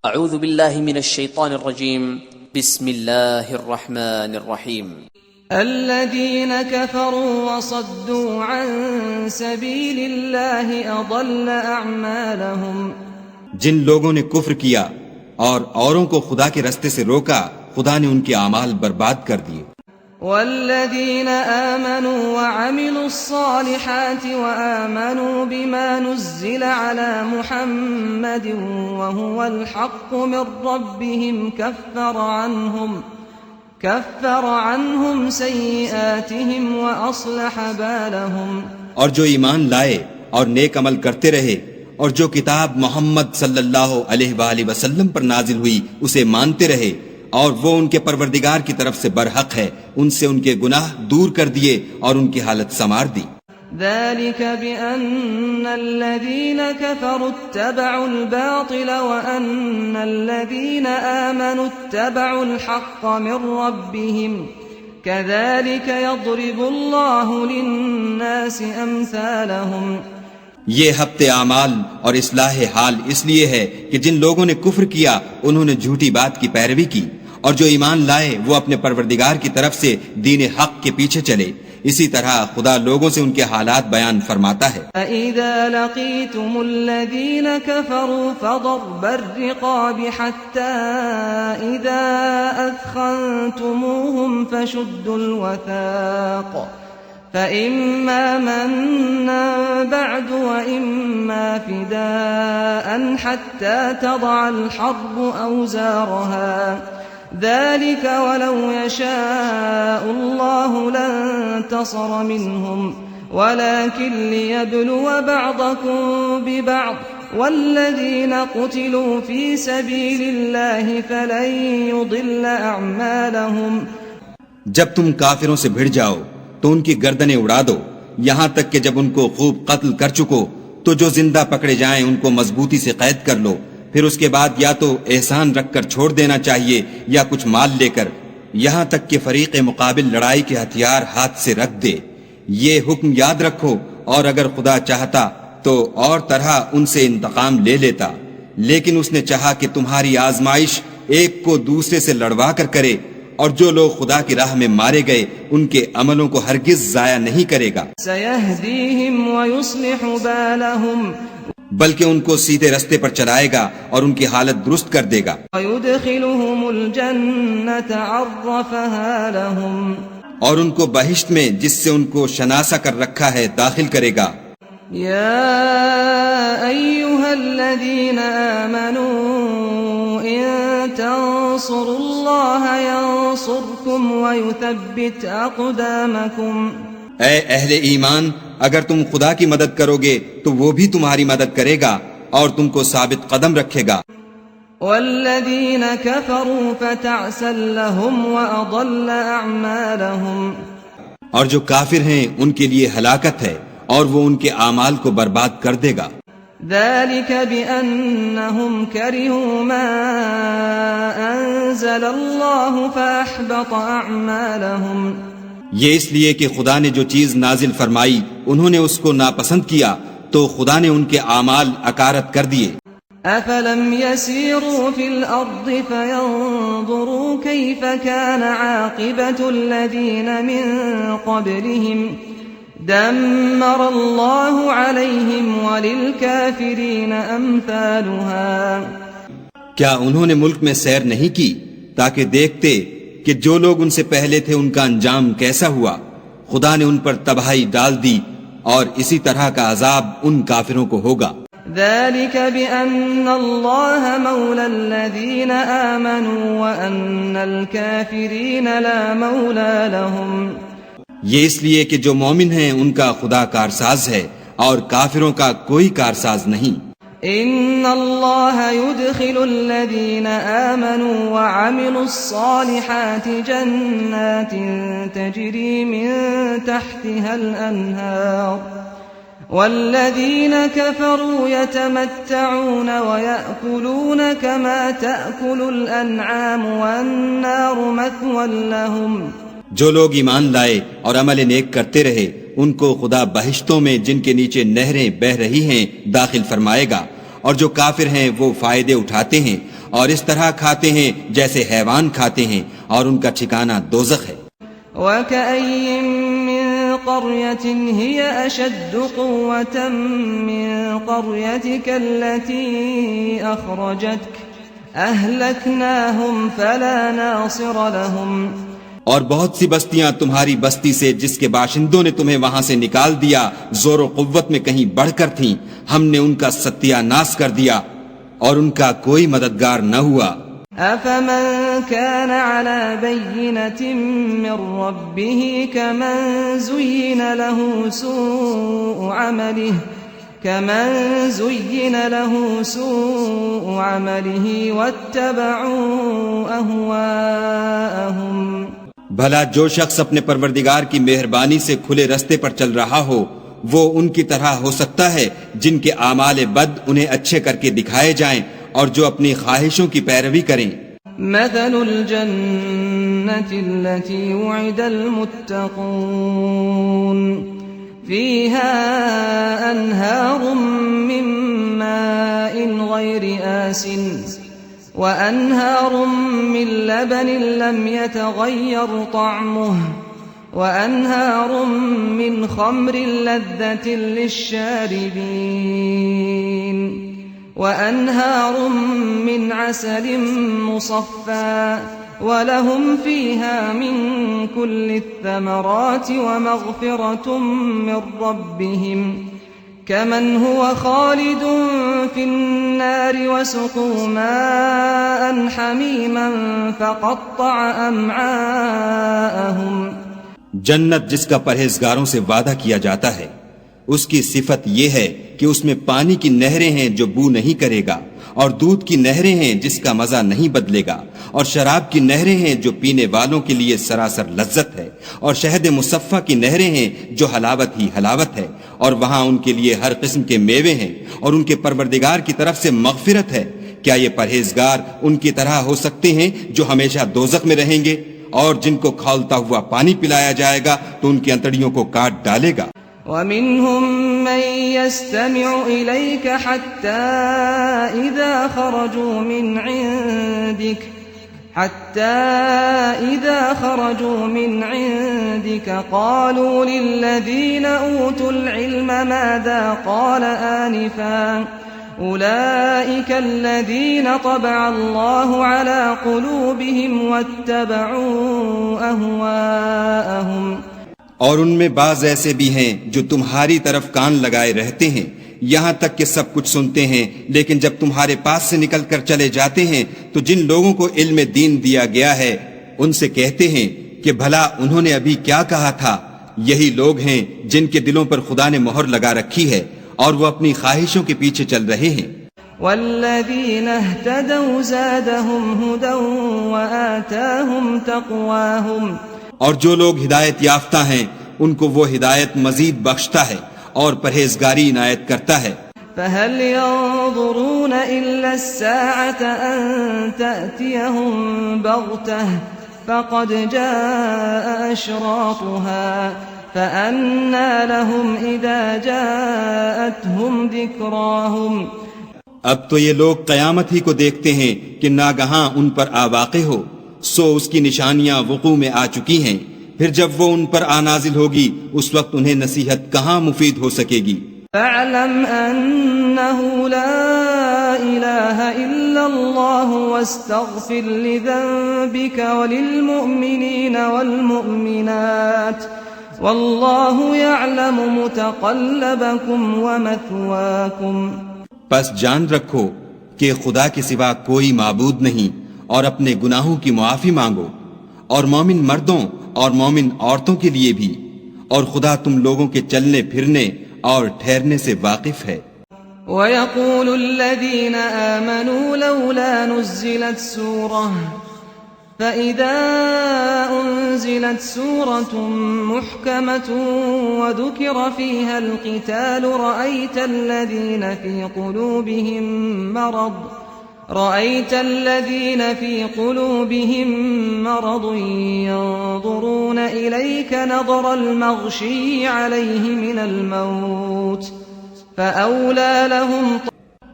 اعوذ باللہ من الشیطان الرجیم بسم اللہ الرحمن الرحیم الذين كفروا وصدوا عن سبيل الله أضل أعمالهم جن لوگوں نے کفر کیا اور اوروں کو خدا کے رستے سے روکا خدا نے ان کے اعمال برباد کر دیے. والذين آمنوا وعملوا الصالحات وآمنوا بما نزل على محمد وهو الحق من ربهم كفر عنهم سيئاتهم وأصلح بالهم. اور جو ایمان لائے اور نیک عمل کرتے رہے اور جو کتاب محمد صلی اللہ علیہ وآلہ وسلم پر نازل ہوئی اسے مانتے رہے اور وہ ان کے پروردگار کی طرف سے برحق ہے ان سے ان کے گناہ دور کر دیے اور ان کی حالت سنوار دی. ذلك بأن الذين كفروا اتبعوا الباطل وأن الذين آمنوا اتبعوا الحق من ربهم كذلك يضرب الله للناس أمثالهم. یہ ہفت اعمال اور اصلاح حال اس لیے ہے کہ جن لوگوں نے کفر کیا انہوں نے جھوٹی بات کی پیروی کی اور جو ایمان لائے وہ اپنے پروردگار کی طرف سے دین حق کے پیچھے چلے. اسی طرح خدا لوگوں سے ان کے حالات بیان فرماتا ہے. فَإِذَا لَقِيتُمُ الَّذِينَ كَفَرُوا فَضَرْبَ الرِّقَابِ حَتَّى إِذَا أَثْخَنْتُمُوهُمْ فَشُدُّوا الْوَثَاقَ فَإِمَّا مَنًّا بَعْدُ وَإِمَّا فِدَاءً حَتَّى تَضَعَ الْحَرْبُ أَوْزَارَهَا ذلك ولو يشاء الله لانتصر منهم ولكن ليبلو بعضكم ببعض والذين قتلوا في سبيل الله فلن يضل أعمالهم. جب تم کافروں سے بھڑ جاؤ تو ان کی گردنیں اڑا دو یہاں تک کہ جب ان کو خوب قتل کر چکو تو جو زندہ پکڑے جائیں ان کو مضبوطی سے قید کر لو. پھر اس کے بعد یا تو احسان رکھ کر چھوڑ دینا چاہیے یا کچھ مال لے کر یہاں تک کہ فریق مقابل لڑائی کے ہتھیار ہاتھ سے رکھ دے. یہ حکم یاد رکھو اور اگر خدا چاہتا تو اور طرح ان سے انتقام لے لیتا لیکن اس نے چاہا کہ تمہاری آزمائش ایک کو دوسرے سے لڑوا کر کرے اور جو لوگ خدا کی راہ میں مارے گئے ان کے عملوں کو ہرگز ضائع نہیں کرے گا. سيهديهم ويصلح بالهم بلکہ ان کو سیدھے رستے پر چلائے گا اور ان کی حالت درست کر دے گا. ويدخلهم الجنة عرفها لهم اور ان کو بہشت میں جس سے ان کو شناسا کر رکھا ہے داخل کرے گا. يا أيها الذين آمنوا إن تنصروا الله ينصركم ويثبت أقدامكم. اے اہل ایمان اگر تم خدا کی مدد کرو گے تو وہ بھی تمہاری مدد کرے گا اور تم کو ثابت قدم رکھے گا. والذین کفروا فتعسا لهم وأضل أعمالهم. اور جو کافر ہیں ان کے لیے ہلاکت ہے اور وہ ان کے اعمال کو برباد کر دے گا. ذلك بأنهم كرهوا ما أنزل الله فأحبط أعمالهم. یہ اس لیے کہ خدا نے جو چیز نازل فرمائی انہوں نے اس کو ناپسند کیا تو خدا نے ان کے اعمال اکارت کر دیے. أفلم يسيروا في الأرض فينظروا كيف كان عاقبة الذين من قبلهم دمر الله عليهم وللكافرين أمثالها. کیا انہوں نے ملک میں سیر نہیں کی تاکہ دیکھتے کہ جو لوگ ان سے پہلے تھے ان کا انجام کیسا ہوا؟ خدا نے ان پر تباہی ڈال دی اور اسی طرح کا عذاب ان کافروں کو ہوگا. ذلك بأن الله مولى الذين آمنوا وأن الكافرين لا مولى لهم. یہ اس لیے کہ جو مومن ہیں ان کا خدا کارساز ہے اور کافروں کا کوئی کارساز نہیں. ان اللہ يدخل الذين آمنوا وعملوا الصالحات جنات تجري من تحتها الأنهار والذين كفروا يتمتعون ويأكلون كما تأكل الأنعام والنار مثوى لهم. جو لوگ ایمان لائے اور عمل نیک کرتے رہے ان کو خدا بہشتوں میں جن کے نیچے نہریں بہہ رہی ہیں داخل فرمائے گا اور جو کافر ہیں وہ فائدے اٹھاتے ہیں اور اس طرح کھاتے ہیں جیسے حیوان کھاتے ہیں، اور ان کا ٹھکانہ دوزخ ہے۔ وَكَأَيٍّ مِّن قَرْيَةٍ هِيَ أَشَدُّ قُوَّةً مِّن قَرْيَتِكَ الَّتِي أَخْرَجَتْكَ أَهْلَكْنَاهُمْ فَلَا نَاصِرَ لَهُمْ۔ اور بہت سی بستیاں تمہاری بستی سے جس کے باشندوں نے تمہیں وہاں سے نکال دیا زور و قوت میں کہیں بڑھ کر تھیں، ہم نے ان کا ستیہ ناش کر دیا اور ان کا کوئی مددگار نہ ہوا۔ أَفَمَن كَانَ عَلَى بَيِّنَةٍ مِّن رَّبِّهِ كَمَن زُيِّنَ لَهُ سُوءُ عَمَلِهِ وَاتَّبَعُوا أَهْوَاءَهُمْ۔ بھلا جو شخص اپنے پروردگار کی مہربانی سے کھلے رستے پر چل رہا ہو وہ ان کی طرح ہو سکتا ہے جن کے اعمال بد انہیں اچھے کر کے دکھائے جائیں اور جو اپنی خواہشوں کی پیروی کریں۔ مثل الجنة التي وعد المتقون فيها أنهار من ماء غير آسن وأنهار من لبن لم يتغير طعمه وأنهار من خمر لذة للشاربين وأنهار من عسل مصفى ولهم فيها من كل الثمرات ومغفرة من ربهم كمن هو خالد في النار وسقوا ماء حميما فقطع أمعاءهم۔ جنت جس کا پرہیزگاروں سے وعدہ کیا جاتا ہے اس کی صفت یہ ہے کہ اس میں پانی کی نہریں ہیں جو بو نہیں کرے گا، اور دودھ کی نہریں ہیں جس کا مزہ نہیں بدلے گا، اور شراب کی نہریں ہیں جو پینے والوں کے لیے سراسر لذت ہے، اور شہد مصفہ کی نہریں ہیں جو حلاوت ہی حلاوت ہے، اور وہاں ان کے لیے ہر قسم کے میوے ہیں، اور ان کے پروردگار کی طرف سے مغفرت ہے۔ کیا یہ پرہیزگار ان کی طرح ہو سکتے ہیں جو ہمیشہ دوزخ میں رہیں گے، اور جن کو کھولتا ہوا پانی پلایا جائے گا تو ان کی انتڑیوں کو کاٹ ڈالے گا۔ وَمِنْهُمْ مَنْ يَسْتَمِعُ إِلَيْكَ حَتَّى إِذَا خَرَجُوا مِنْ عِنْدِكَ قَالُوا لِلَّذِينَ أُوتُوا الْعِلْمَ مَاذَا قَالَ آنِفًا أُولَئِكَ الَّذِينَ طَبَعَ اللَّهُ عَلَى قُلُوبِهِمْ وَاتَّبَعُوا أَهْوَاءَهُمْ۔ اور ان میں بعض ایسے بھی ہیں جو تمہاری طرف کان لگائے رہتے ہیں یہاں تک کہ سب کچھ سنتے ہیں، لیکن جب تمہارے پاس سے نکل کر چلے جاتے ہیں تو جن لوگوں کو علم دین دیا گیا ہے ان سے کہتے ہیں کہ بھلا انہوں نے ابھی کیا کہا تھا۔ یہی لوگ ہیں جن کے دلوں پر خدا نے مہر لگا رکھی ہے اور وہ اپنی خواہشوں کے پیچھے چل رہے ہیں۔ والذین اہتدوا زادہم ہدی وآتاہم تقواہم۔ اور جو لوگ ہدایت یافتہ ہیں ان کو وہ ہدایت مزید بخشتا ہے اور پرہیزگاری عنایت کرتا ہے۔ فَهَلْ يَنظُرُونَ إِلَّا السَّاعَةَ أَن تَأْتِيَهُم بَغْتَةً فَقَدْ جَاءَ أَشْرَاطُهَا فَأَنَّىٰ لَهُمْ إِذَا جَاءَتْهُمْ ذِكْرَاهُمْ۔ اب تو یہ لوگ قیامت ہی کو دیکھتے ہیں کہ ناگہاں ان پر آواقع ہو، سو اس کی نشانیاں وقوع میں آ چکی ہیں، پھر جب وہ ان پر آنازل ہوگی اس وقت انہیں نصیحت کہاں مفید ہو سکے گی۔ فَاعْلَمْ أَنَّهُ لَا إِلَٰهَ إِلَّا اللَّهُ وَاسْتَغْفِرْ لِذَنبِكَ وَلِلْمُؤْمِنِينَ وَالْمُؤْمِنَاتِ وَاللَّهُ يَعْلَمُ مُتَقَلَّبَكُمْ وَمَثْوَاكُمْ۔ پس جان رکھو کہ خدا کے سوا کوئی معبود نہیں، اور اپنے گناہوں کی معافی مانگو، اور مومن مردوں اور مومن عورتوں کے لیے بھی، اور خدا تم لوگوں کے چلنے پھرنے اور ٹھہرنے سے واقف ہے۔ وَيَقُولُ الَّذِينَ آمَنُوا لَوْلَا نُزِّلَتْ سُورَةٌ فَإِذَا أُنزِلَتْ سُورَةٌ مُحْكَمَةٌ وَذُكِرَ فِيهَا الْقِتَالُ رَأَيْتَ الَّذِينَ فِي قُلُوبِهِم مَّرَضٌ يَنظُرُونَ إِلَيْكَ نَظَرَ الْمَغْشِيِّ عَلَيْهِ مِنَ الْمَوْتِ فَأَوْلَىٰ لَهُمْ۔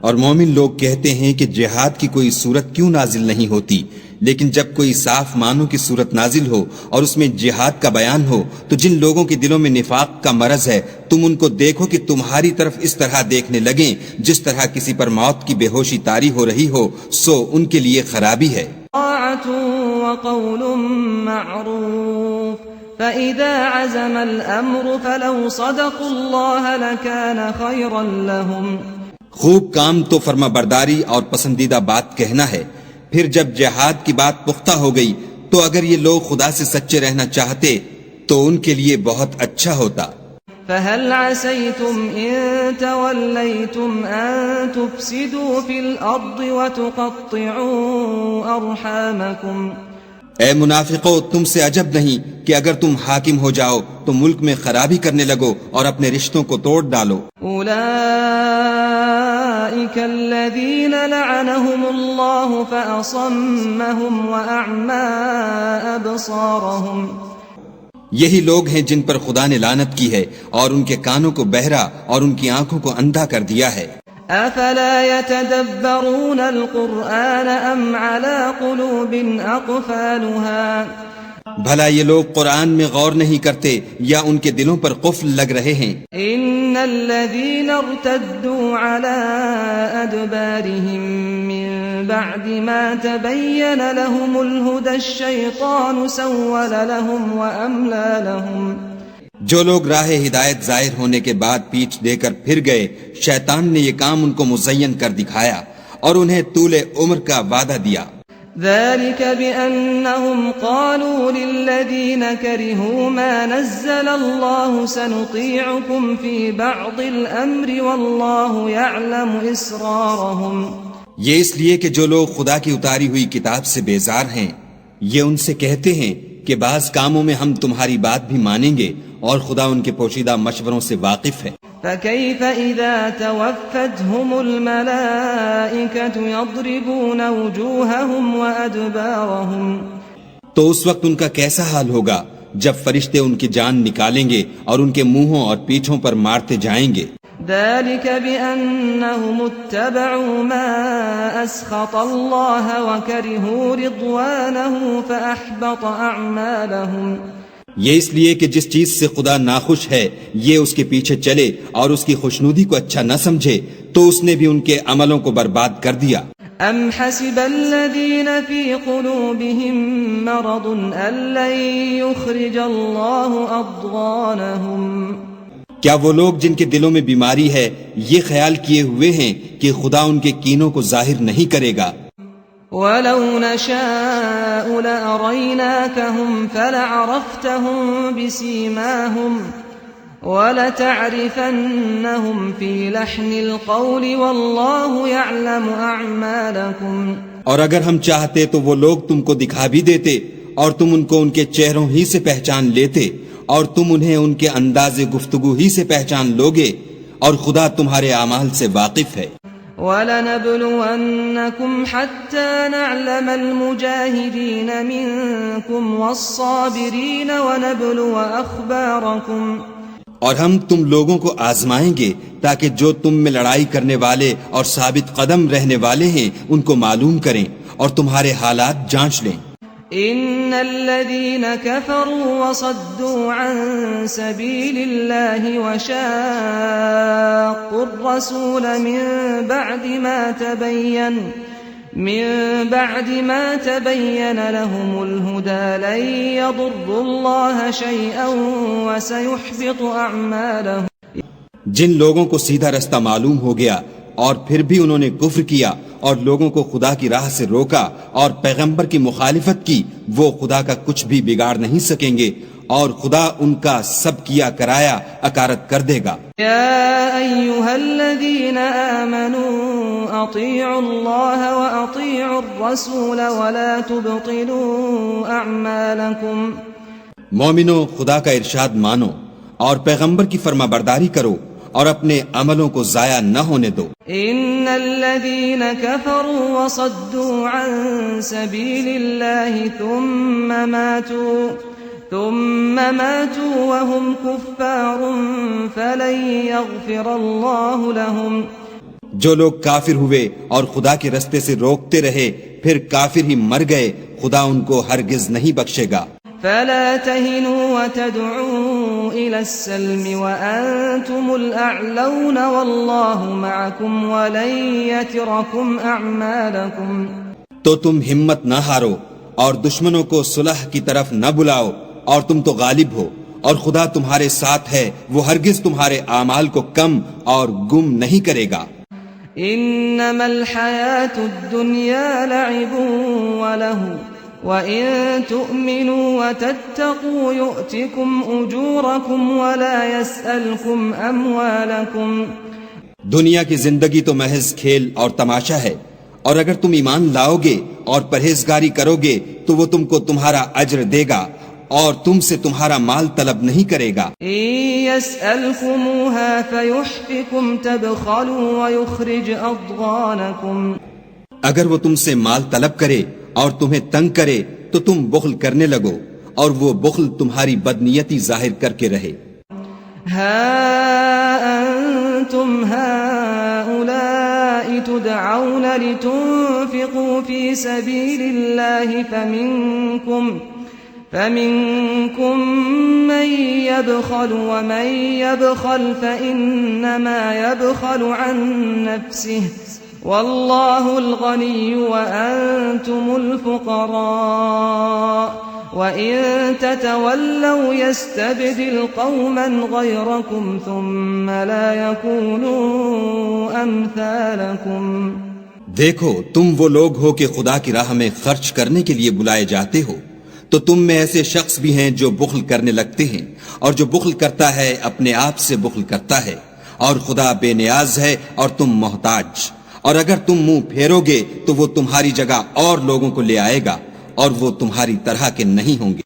اور مومن لوگ کہتے ہیں کہ جہاد کی کوئی صورت کیوں نازل نہیں ہوتی، لیکن جب کوئی صاف معنوں کی صورت نازل ہو اور اس میں جہاد کا بیان ہو تو جن لوگوں کے دلوں میں نفاق کا مرض ہے تم ان کو دیکھو کہ تمہاری طرف اس طرح دیکھنے لگیں جس طرح کسی پر موت کی بے ہوشی طاری ہو رہی ہو، سو ان کے لیے خرابی ہے۔ طاعة وقول معروف فإذا عزم الأمر فلو صدقوا الله لكان خيرا لهم۔ خوب کام تو فرما برداری اور پسندیدہ بات کہنا ہے، پھر جب جہاد کی بات پختہ ہو گئی تو اگر یہ لوگ خدا سے سچے رہنا چاہتے تو ان کے لیے بہت اچھا ہوتا۔ فهل عسيتم إن توليتم أن تفسدوا في الأرض وتقطعوا أرحامكم۔ اے منافقو، تم سے عجب نہیں کہ اگر تم حاکم ہو جاؤ تو ملک میں خرابی کرنے لگو اور اپنے رشتوں کو توڑ ڈالو۔ أولئك الذين لعنهم الله فأصمهم وأعمى أبصارهم۔ یہی لوگ ہیں جن پر خدا نے لعنت کی ہے اور ان کے کانوں کو بہرا اور ان کی آنکھوں کو اندھا کر دیا ہے۔ افلا يتدبرون القرآن ام على قلوب اقفالها۔ بھلا یہ لوگ قرآن میں غور نہیں کرتے یا ان کے دلوں پر قفل لگ رہے ہیں؟ ان الذين ارتدوا على ادبارهم من بعد ما تبين لهم الهدى الشيطان سول لهم واملى لهم۔ جو لوگ راہ ہدایت ظاہر ہونے کے بعد پیٹھ دے کر پھر گئے، شیطان نے یہ کام ان کو مزین کر دکھایا اور انہیں طول عمر کا وعدہ دیا۔ ذلك بأنهم قالوا للذين كرهوا ما نزل الله سنطيعكم في بعض الأمر والله يعلم إسرارهم۔ یہ اس لیے کہ جو لوگ خدا کی اتاری ہوئی کتاب سے بیزار ہیں یہ ان سے کہتے ہیں کہ بعض کاموں میں ہم تمہاری بات بھی مانیں گے اور خدا ان کے پوشیدہ مشوروں سے واقف ہے۔ فكيف إذا توفتهم الملائكة يضربون وجوههم وأدبارهم۔ تو اس وقت ان کا کیسا حال ہوگا جب فرشتے ان کی جان نکالیں گے اور ان کے منہوں اور پیٹھوں پر مارتے جائیں گے۔ ذلك بأنهم اتبعوا ما أسخط الله وكرهوا رضوانه فأحبط أعمالهم۔ یہ اس لیے کہ جس چیز سے خدا ناخوش ہے یہ اس کے پیچھے چلے اور اس کی خوشنودی کو اچھا نہ سمجھے تو اس نے بھی ان کے عملوں کو برباد کر دیا۔ ام حسب الذين في قلوبهم مرض ان لن يخرج الله اضغانهم۔ کیا وہ لوگ جن کے دلوں میں بیماری ہے یہ خیال کیے ہوئے ہیں کہ خدا ان کے کینوں کو ظاہر نہیں کرے گا؟ وَلَوْ نَشَاءُ لَأَرَيْنَاكَهُمْ فَلَعَرَفْتَهُمْ بِسِيمَاهُمْ وَلَتَعْرِفَنَّهُمْ فِي لَحْنِ الْقَوْلِ وَاللَّهُ يَعْلَمُ أَعْمَالَكُمْ۔ اور اگر ہم چاہتے تو وہ لوگ تم کو دکھا بھی دیتے اور تم ان کو ان کے چہروں ہی سے پہچان لیتے اور تم انہیں ان کے انداز گفتگو ہی سے پہچان لوگے اور خدا تمہارے اعمال سے واقف ہے۔ وَلَنَبْلُوَنَّكُمْ حَتَّى نَعْلَمَ الْمُجَاهِدِينَ مِنكُمْ وَالصَّابِرِينَ وَنَبْلُوَ أَخْبَارَكُمْ۔ اور ہم تم لوگوں کو آزمائیں گے تاکہ جو تم میں لڑائی کرنے والے اور ثابت قدم رہنے والے ہیں ان کو معلوم کریں اور تمہارے حالات جانچ لیں۔ ان الذين كفروا وصدوا عن سبيل الله وشاقوا الرسول من بعد ما تبين لهم الهدى لن يضروا الله شيئا وسيحبط اعمالهم۔ جن لوگوں کو سیدھا رستہ معلوم ہو گیا اور پھر بھی انہوں نے کفر کیا اور لوگوں کو خدا کی راہ سے روکا اور پیغمبر کی مخالفت کی، وہ خدا کا کچھ بھی بگاڑ نہیں سکیں گے اور خدا ان کا سب کیا کرایا اکارت کر دے گا۔ یا ایھا الذین آمنوا اطیعوا اللہ واطیعوا الرسول ولا تبطلوا اعمالکم۔ مومنو، خدا کا ارشاد مانو اور پیغمبر کی فرما برداری کرو اور اپنے عملوں کو ضائع نہ ہونے دو۔ ان الذين كفروا وصدوا عن سبيل الله ثم ماتوا وهم كفار فلن يغفر الله لهم۔ جو لوگ کافر ہوئے اور خدا کے رستے سے روکتے رہے پھر کافر ہی مر گئے، خدا ان کو ہرگز نہیں بخشے گا۔ فلا تهنوا وتدعوا إلى السلم وأنتم الأعلون والله معكم ولن يتركم أعمالكم۔ تو تم ہمت نہ ہارو اور دشمنوں کو صلح کی طرف نہ بلاؤ، اور تم تو غالب ہو، اور خدا تمہارے ساتھ ہے، وہ ہرگز تمہارے اعمال کو کم اور گم نہیں کرے گا۔ انما الحیات الدنیا لعب ولہو وَإِن تُؤْمِنُوا وَتَتَّقُوا يُؤْتِكُمْ أُجُورَكُمْ وَلَا يَسْأَلْكُمْ أَمْوَالَكُمْ۔ دنیا کی زندگی تو محض کھیل اور تماشا ہے، اور اگر تم ایمان لاؤ گے اور پرہیزگاری کرو گے تو وہ تم کو تمہارا اجر دے گا اور تم سے تمہارا مال طلب نہیں کرے گا۔ إِن يَسْأَلْكُمُوهَا فَيُحْفِكُمْ تَبْخَلُوا وَيُخْرِجْ أَضْغَانَكُمْ۔ اگر وہ تم سے مال طلب کرے اور تمہیں تنگ کرے تو تم بخل کرنے لگو، اور وہ بخل تمہاری بدنیتی ظاہر کر کے رہے۔ ہا انتم هؤلاء تدعون لتنفقوا في سبيل الله فمنكم من يبخل ومن يبخل فإنما يبخل عن نفسه والله الغني وأنتم الفقراء وَإِن تَتَوَلَّوْا يَسْتَبْدِلْ قَوْمًا غَيْرَكُمْ ثُمَّ لَا يَكُونُوا أَمْثَالَكُمْ۔ دیکھو تم وہ لوگ ہو کہ خدا کی راہ میں خرچ کرنے کے لیے بلائے جاتے ہو، تو تم میں ایسے شخص بھی ہیں جو بخل کرنے لگتے ہیں، اور جو بخل کرتا ہے اپنے آپ سے بخل کرتا ہے، اور خدا بے نیاز ہے اور تم محتاج، اور اگر تم منہ پھیرو گے تو وہ تمہاری جگہ اور لوگوں کو لے آئے گا، اور وہ تمہاری طرح کے نہیں ہوں گے۔